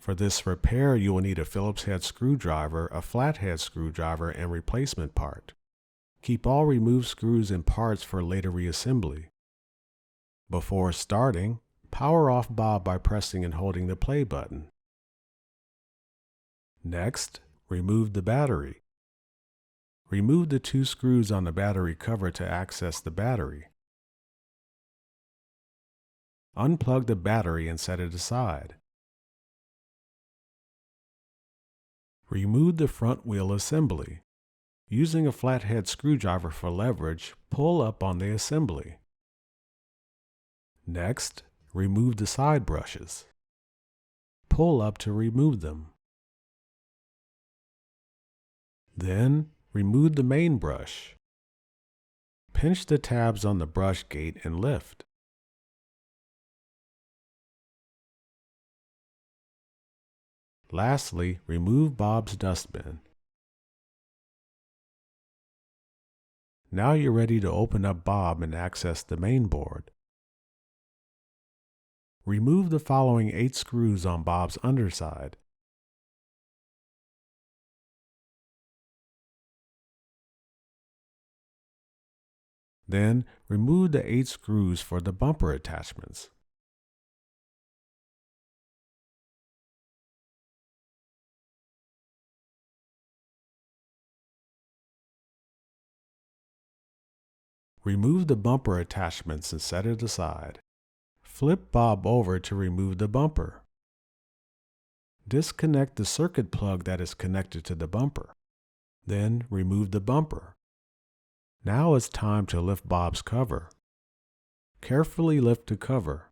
For this repair, you will need a Phillips head screwdriver, a flathead screwdriver, and replacement part. Keep all removed screws and parts for later reassembly. Before starting, power off Bob by pressing and holding the play button. Next, remove the battery. Remove the 2 screws on the battery cover to access the battery. Unplug the battery and set it aside. Remove the front wheel assembly. Using a flathead screwdriver for leverage, pull up on the assembly. Next, remove the side brushes. Pull up to remove them. Then, remove the main brush. Pinch the tabs on the brush gate and lift. Lastly, remove Bob's dustbin. Now you're ready to open up Bob and access the main board. Remove the following 8 screws on Bob's underside. Then, remove the 8 screws for the bumper attachments. Remove the bumper attachments and set it aside. Flip Bob over to remove the bumper. Disconnect the circuit plug that is connected to the bumper. Then remove the bumper. Now it's time to lift Bob's cover. Carefully lift the cover.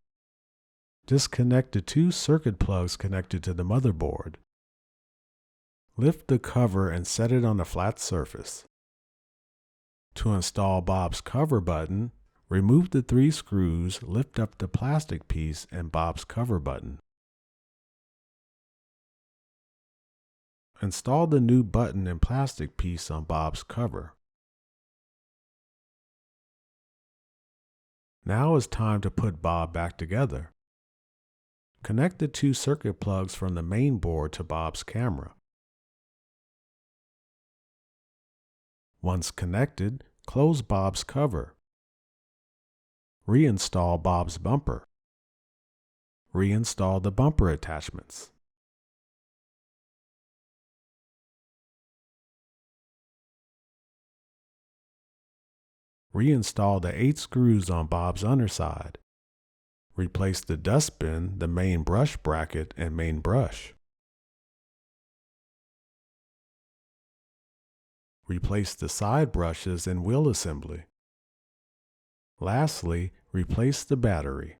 Disconnect the 2 circuit plugs connected to the motherboard. Lift the cover and set it on a flat surface. To install Bob's cover button, remove the 3 screws, lift up the plastic piece and Bob's cover button. Install the new button and plastic piece on Bob's cover. Now it's time to put Bob back together. Connect the 2 circuit plugs from the main board to Bob's camera. Once connected, close Bob's cover. Reinstall Bob's bumper. Reinstall the bumper attachments. Reinstall the 8 screws on Bob's underside. Replace the dustbin, the main brush bracket, and main brush. Replace the side brushes and wheel assembly. Lastly, replace the battery.